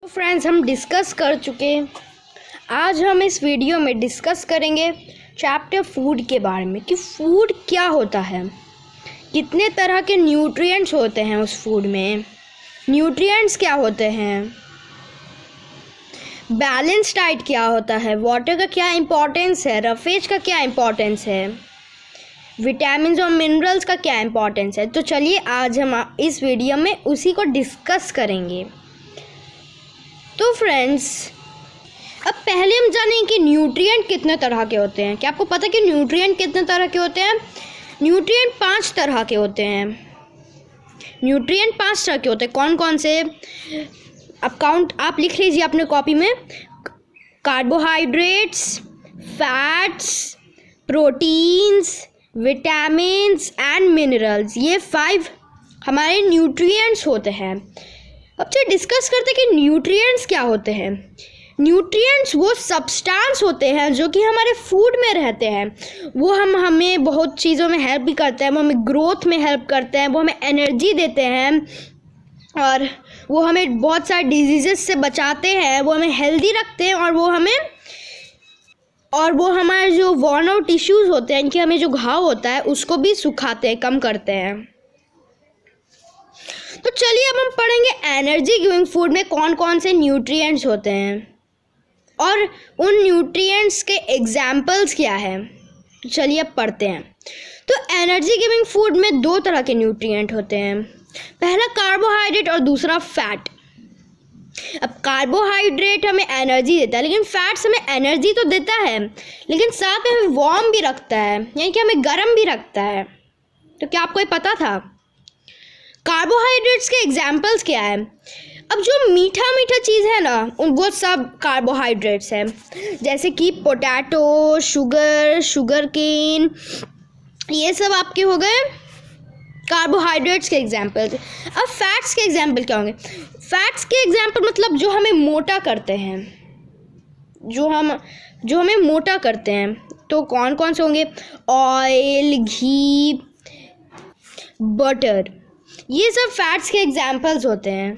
Friends, हम discuss कर चुके। आज हम इस वीडियो में डिस्कस करेंगे चैप्टर फूड के बारे में कि फूड क्या होता है, कितने तरह के न्यूट्रिएंट्स होते हैं उस फूड में, न्यूट्रिएंट्स क्या होते हैं, बैलेंस डाइट क्या होता है, वाटर का क्या इम्पोर्टेंस है, रफेज का क्या इम्पोर्टेंस है, विटामिन्स और मिनरल्स का क्या इम्पोर्टेंस है। तो चलिए आज हम इस वीडियो में उसी को डिस्कस करेंगे। तो फ्रेंड्स, अब पहले हम जानें कि न्यूट्रिएंट कितने तरह के होते हैं। क्या आपको पता है कि न्यूट्रिएंट कितने तरह के होते हैं? न्यूट्रिएंट 5 तरह के होते हैं। न्यूट्रिएंट 5 तरह के होते हैं। कौन कौन से? अब काउंट आप लिख लीजिए अपने कॉपी में। Carbohydrates, fats, proteins, vitamins and minerals, ये 5 हमारे न्यूट्रिएंट्स होते हैं। अब चलिए डिस्कस करते हैं कि न्यूट्रिएंट्स क्या होते हैं। न्यूट्रिएंट्स वो सब्सटेंस होते हैं जो कि हमारे फूड में रहते हैं। वो हमें बहुत चीज़ों में हेल्प भी करते हैं। वो हमें ग्रोथ में हेल्प करते हैं, वो हमें एनर्जी देते हैं और वो हमें बहुत सारे डिजीज़ेस से बचाते हैं, वो हमें हेल्दी रखते हैं और वो हमारे जो वॉर्न आउट टिश्यूज़ होते हैं, इनके हमें जो घाव होता है उसको भी सुखाते हैं, कम करते हैं। तो चलिए अब हम पढ़ेंगे एनर्जी गिविंग फूड में कौन कौन से न्यूट्रिएंट्स होते हैं और उन न्यूट्रिएंट्स के एग्जाम्पल्स क्या है। तो चलिए अब पढ़ते हैं। तो एनर्जी गिविंग फूड में 2 तरह के न्यूट्रिएंट होते हैं। पहला कार्बोहाइड्रेट और दूसरा फैट। अब कार्बोहाइड्रेट हमें एनर्जी देता है, लेकिन फैट्स हमें एनर्जी तो देता है लेकिन साथ में हमें वार्म भी रखता है, यानी कि हमें गर्म भी रखता है। तो क्या आपको ये पता था? कार्बोहाइड्रेट्स के एग्जाम्पल्स क्या है? अब जो मीठा मीठा चीज़ है ना, वो सब कार्बोहाइड्रेट्स है, जैसे कि पोटैटो, शुगर केन, ये सब आपके हो गए कार्बोहाइड्रेट्स के एग्जाम्पल्स। अब फैट्स के एग्जाम्पल क्या होंगे? फैट्स के एग्जाम्पल मतलब जो हमें मोटा करते हैं, जो हमें मोटा करते हैं। तो कौन कौन से होंगे? ऑयल, घी, बटर, ये सब फैट्स के एग्जाम्पल्स होते हैं।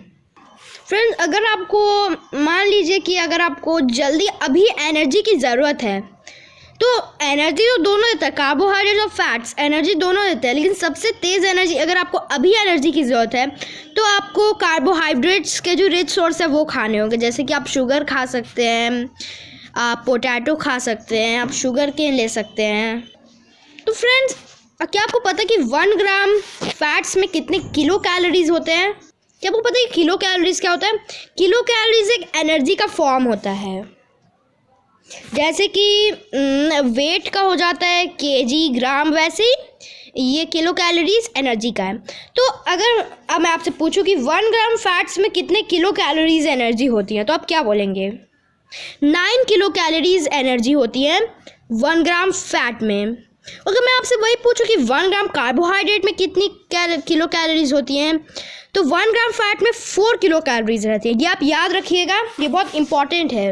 फ्रेंड्स, अगर आपको मान लीजिए कि अगर आपको जल्दी अभी एनर्जी की ज़रूरत है, तो एनर्जी तो दोनों देता है, कार्बोहाइड्रेट और फैट्स एनर्जी दोनों देते हैं, लेकिन सबसे तेज़ एनर्जी अगर आपको अभी एनर्जी की ज़रूरत है तो आपको कार्बोहाइड्रेट्स के जो रिच सोर्स है वो खाने होंगे। जैसे कि आप शुगर खा सकते हैं, आप पोटैटो खा सकते हैं, आप शुगर केन ले सकते हैं। तो फ्रेंड्स, क्या आपको पता है कि 1 ग्राम फैट्स में कितने किलो कैलोरीज होते हैं? क्या आपको पता है कि किलो कैलोरीज क्या होता है? किलो कैलोरीज एक एनर्जी का फॉर्म होता है। जैसे कि वेट का हो जाता है केजी, ग्राम, वैसे ही ये किलो कैलोरीज एनर्जी का है। तो अगर अब मैं आपसे पूछूं कि 1 ग्राम फैट्स में कितने किलो कैलोरीज एनर्जी होती है, तो आप क्या बोलेंगे? 9 किलो कैलोरीज एनर्जी होती है 1 ग्राम फैट में। अगर मैं आपसे वही पूछूं कि 1 ग्राम कार्बोहाइड्रेट में कितनी किलो कैलोरीज होती हैं, तो 1 ग्राम फैट में 4 किलो कैलोरीज रहती है। ये आप याद रखिएगा, ये बहुत इंपॉर्टेंट है।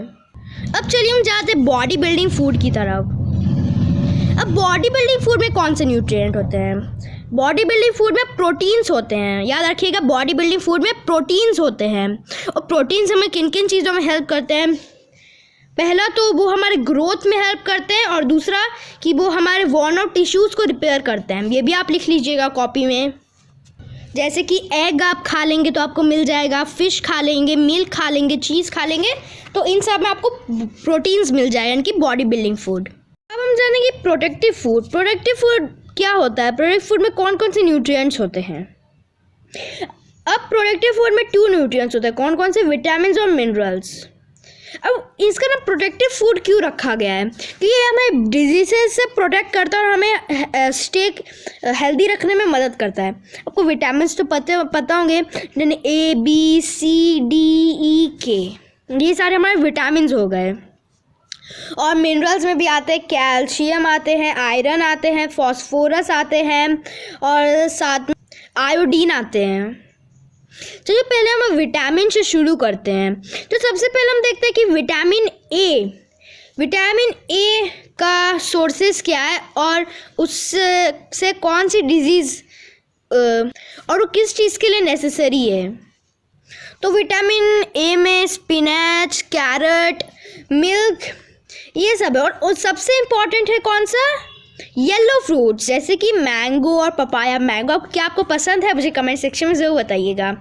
अब चलिए हम जाते हैं बॉडी बिल्डिंग फूड की तरफ। अब बॉडी बिल्डिंग फूड में कौन से न्यूट्रिएंट होते हैं? बॉडी बिल्डिंग फूड में प्रोटीन्स होते हैं। याद रखिएगा, बॉडी बिल्डिंग फूड में प्रोटीन्स होते हैं। और प्रोटीन्स हमें किन किन चीज़ों में हेल्प करते हैं? पहला तो वो हमारे ग्रोथ में हेल्प करते हैं और दूसरा कि वो हमारे वॉर्न आउट टिश्यूज़ को रिपेयर करते हैं। ये भी आप लिख लीजिएगा कॉपी में। जैसे कि एग आप खा लेंगे तो आपको मिल जाएगा, फिश खा लेंगे, मिल्क खा लेंगे, चीज़ खा लेंगे, तो इन सब में आपको प्रोटीन्स मिल जाएगा, यानी कि बॉडी बिल्डिंग फूड। अब हम जानेंगे प्रोटेक्टिव फूड। प्रोटेक्टिव फूड क्या होता है? प्रोटेक्टिव फूड में कौन कौन से न्यूट्रिएंट्स होते हैं? अब प्रोटेक्टिव फूड में 2 न्यूट्रिएंट्स होते हैं। कौन कौन से? विटामिन्स और मिनरल्स। अब इसका ना प्रोटेक्टिव फूड क्यों रखा गया है? कि ये हमें डिजीज़ेस से प्रोटेक्ट करता है और हमें स्टेक हेल्दी रखने में मदद करता है। आपको विटामिन्स तो पता होंगे, जैसे A, B, C, D, E, K, ये सारे हमारे विटामिन्स हो गए। और मिनरल्स में भी आते हैं, कैल्शियम आते हैं, आयरन आते हैं, फॉस्फोरस आते हैं और साथ में आयोडीन आते हैं। चलिए पहले हम विटामिन से शुरू करते हैं। तो सबसे पहले हम देखते हैं कि विटामिन ए का सोर्सेस क्या है और उससे कौन सी डिजीज़ और वो किस चीज़ के लिए नेसेसरी है। तो विटामिन ए में कैरेट, मिल्क, ये सब है। और सबसे इम्पॉर्टेंट है कौन सा? येलो फ्रूट्स, जैसे कि मैंगो और पपाया। मैंगो क्या आपको पसंद है? मुझे कमेंट सेक्शन में ज़रूर बताइएगा।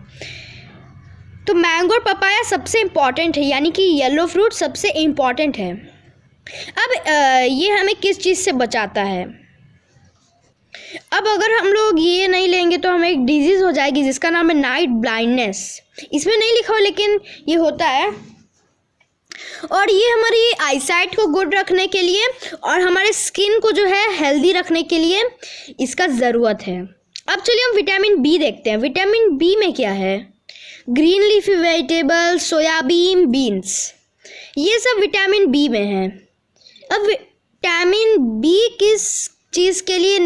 तो मैंगो और पपाया सबसे इम्पॉर्टेंट है, यानी कि येलो फ्रूट सबसे इम्पॉर्टेंट है। अब ये हमें किस चीज़ से बचाता है? अब अगर हम लोग ये नहीं लेंगे तो हमें एक डिजीज़ हो जाएगी जिसका नाम है नाइट ब्लाइंडनेस। इसमें नहीं लिखा हो लेकिन ये होता है, और ये हमारी आईसाइट को गुड रखने के लिए और हमारे स्किन को जो है हेल्दी रखने के लिए इसका ज़रूरत है। अब चलिए हम विटामिन बी देखते हैं। विटामिन बी में क्या है? Green leafy vegetable, soybean, beans, ये सब विटामिन बी में है। अब विटामिन बी किस चीज़ के लिए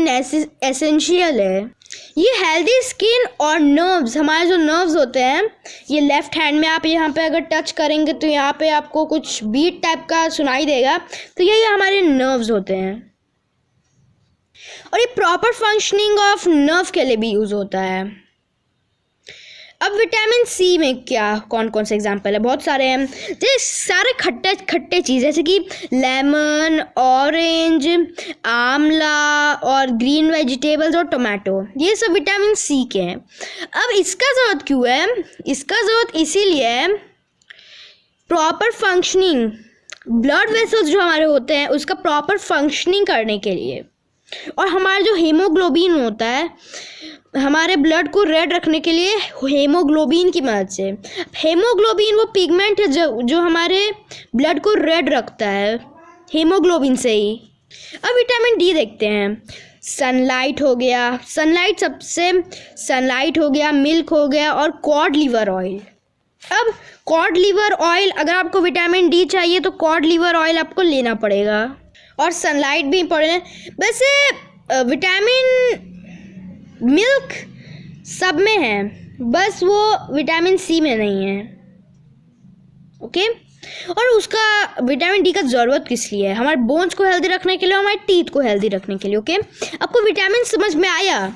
एसेंशियल है? ये हेल्दी स्किन और नर्व्स, हमारे जो नर्व्स होते हैं, ये लेफ्ट हैंड में आप यहाँ पे अगर टच करेंगे तो यहाँ पे आपको कुछ बीट टाइप का सुनाई देगा, तो यही हमारे नर्व्स होते हैं। और ये प्रॉपर फंक्शनिंग ऑफ नर्व के लिए भी यूज़ होता है। अब विटामिन सी में क्या कौन कौन से एग्जाम्पल है? बहुत सारे हैं, जैसे सारे खट्टे खट्टे चीज़, जैसे कि लेमन, ऑरेंज, आंवला और ग्रीन वेजिटेबल्स और टोमेटो, ये सब विटामिन सी के हैं। अब इसका ज़रूरत क्यों है? इसका ज़रूरत इसीलिए है, प्रॉपर फंक्शनिंग, ब्लड वेसल्स जो हमारे होते हैं उसका प्रॉपर फंक्शनिंग करने के लिए, और हमारा जो हीमोग्लोबिन होता है हमारे ब्लड को रेड रखने के लिए हेमोग्लोबिन की मदद से। हेमोग्लोबिन वो पिगमेंट है जो हमारे ब्लड को रेड रखता है, हेमोग्लोबिन से ही। अब विटामिन डी देखते हैं। सनलाइट हो गया, सनलाइट हो गया, मिल्क हो गया और कॉड लिवर ऑयल। अब कॉड लिवर ऑयल, अगर आपको विटामिन डी चाहिए तो कॉड लिवर ऑयल आपको लेना पड़ेगा, और सनलाइट भी इम्पोर्टेंट है। वैसे विटामिन मिल्क सब में है, बस वो विटामिन सी में नहीं है। ओके, और उसका विटामिन डी का ज़रूरत किस लिए है? हमारे बोन्स को हेल्दी रखने के लिए, हमारे टीथ को हेल्दी रखने के लिए। ओके, आपको विटामिन समझ में आया?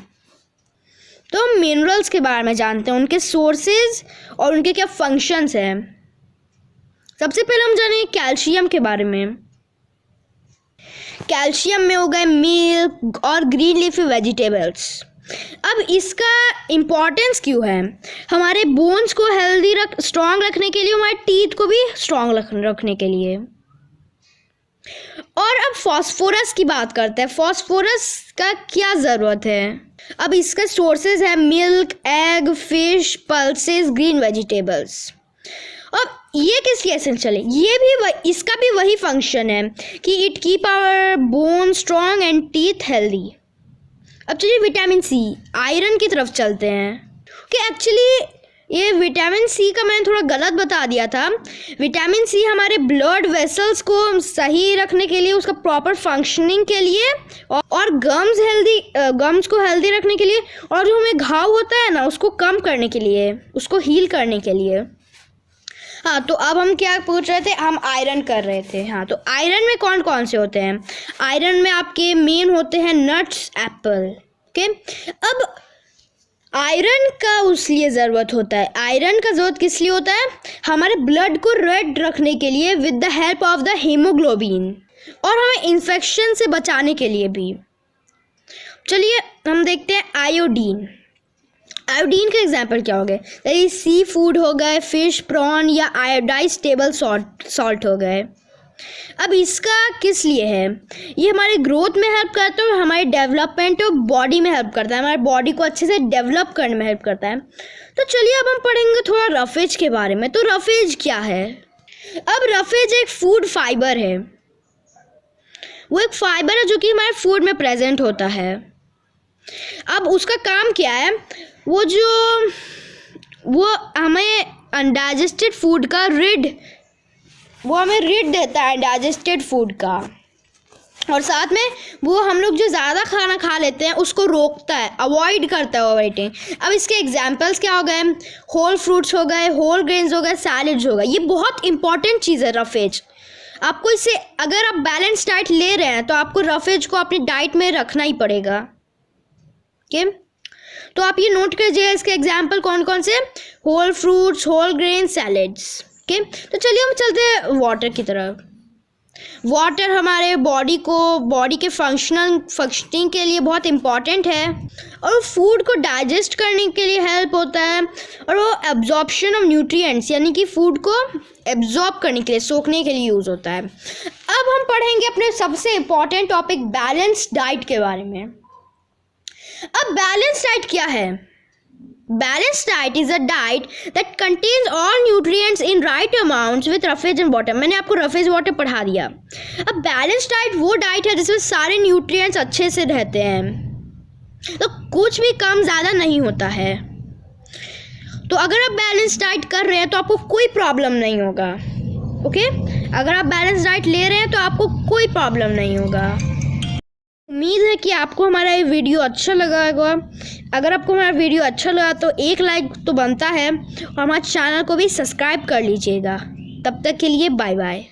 तो हम मिनरल्स के बारे में जानते हैं, उनके सोर्सेज और उनके क्या फंक्शंस हैं। सबसे पहले हम जानेंगे कैल्शियम के बारे में। कैल्शियम में हो गए मिल्क और ग्रीन लीफी वेजिटेबल्स। अब इसका इम्पॉर्टेंस क्यों है? हमारे बोन्स को हेल्दी स्ट्रॉन्ग रखने के लिए, हमारे टीथ को भी स्ट्रॉन्ग रखने के लिए। और अब फास्फोरस की बात करते हैं। फास्फोरस का क्या ज़रूरत है? अब इसका सोर्सेज है milk, egg, fish, pulses, green vegetables. अब ये किस लिए एसेंशियल है? ये भी इसका भी वही फंक्शन है कि it keep our bone strong and teeth healthy. अब चलिए विटामिन सी, आयरन की तरफ चलते हैं कि एक्चुअली ये विटामिन सी का मैंने थोड़ा गलत बता दिया था। विटामिन सी हमारे ब्लड वेसल्स को सही रखने के लिए, उसका प्रॉपर फंक्शनिंग के लिए, और गम्स को हेल्दी रखने के लिए, और जो हमें घाव होता है ना उसको कम करने के लिए, उसको हील करने के लिए। हाँ, तो अब हम क्या पूछ रहे थे? हम आयरन कर रहे थे। हाँ, तो आयरन में कौन कौन से होते हैं? आयरन में आपके मेन होते हैं नट्स, एप्पल। ओके, अब आयरन का उस लिए ज़रूरत होता है। आयरन का ज़रूरत किस लिए होता है? हमारे ब्लड को रेड रखने के लिए with the help of the haemoglobin, और हमें इन्फेक्शन से बचाने के लिए भी। चलिए हम देखते हैं आयोडीन। आयोडीन के एग्जाम्पल क्या हो गए? जैसे सी फूड हो गए, फिश, प्रॉन या आयोडाइज टेबल सॉल्ट हो गए। अब इसका किस लिए है? ये हमारे ग्रोथ में हेल्प करता है और हमारे डेवलपमेंट और बॉडी में हेल्प करता है, हमारे बॉडी को अच्छे से डेवलप करने में हेल्प करता है। तो चलिए अब हम पढ़ेंगे थोड़ा रफेज के बारे में। तो रफेज क्या है? अब रफेज एक फूड फाइबर है। वो एक फाइबर है जो कि हमारे फूड में प्रेजेंट होता है। अब उसका काम क्या है? वो हमें अनडाइजेस्टेड फूड का वो हमें रिड देता है डाइजेस्टेड फूड का, और साथ में वो हम लोग जो ज़्यादा खाना खा लेते हैं उसको रोकता है, अवॉइड करता है ओवरईटिंग। अब इसके एग्जांपल्स क्या हो गए? होल फ्रूट्स हो गए, होल ग्रेन्स हो गए, सैलेड्स हो गए। ये बहुत इंपॉर्टेंट चीज़ है रफेज। आपको इससे, अगर आप बैलेंस डाइट ले रहे हैं तो आपको रफेज को अपनी डाइट में रखना ही पड़ेगा। ओके, तो आप ये नोट कीजिए इसके एग्जाम्पल कौन कौन से? Whole fruits, whole grain, salads. Okay, तो चलिए हम चलते हैं वाटर की तरफ। वाटर हमारे बॉडी के फंक्शनिंग के लिए बहुत इम्पॉर्टेंट है और फूड को डाइजेस्ट करने के लिए हेल्प होता है और वो एब्जॉर्प्शन ऑफ न्यूट्रिएंट्स यानी कि फूड को एब्जॉर्ब करने के लिए, सोखने के लिए यूज़ होता है। अब हम पढ़ेंगे अपने सबसे इम्पॉर्टेंट टॉपिक बैलेंस डाइट के बारे में। अब बैलेंस डाइट क्या है? Balanced diet is a diet that contains all nutrients in right amounts with roughage and water। मैंने आपको roughage water पढ़ा दिया। अब बैलेंस डाइट वो डाइट है जिसमें सारे न्यूट्रिएंट्स अच्छे से रहते हैं, तो कुछ भी कम ज़्यादा नहीं होता है। तो अगर आप बैलेंस डाइट कर रहे हैं तो आपको कोई प्रॉब्लम नहीं होगा। ओके, अगर आप बैलेंस डाइट ले रहे हैं तो आपको कोई प्रॉब्लम नहीं होगा। उम्मीद है कि आपको हमारा ये वीडियो अच्छा लगा होगा। अगर आपको हमारा वीडियो अच्छा लगा तो एक लाइक तो बनता है और हमारे चैनल को भी सब्सक्राइब कर लीजिएगा। तब तक के लिए बाय बाय।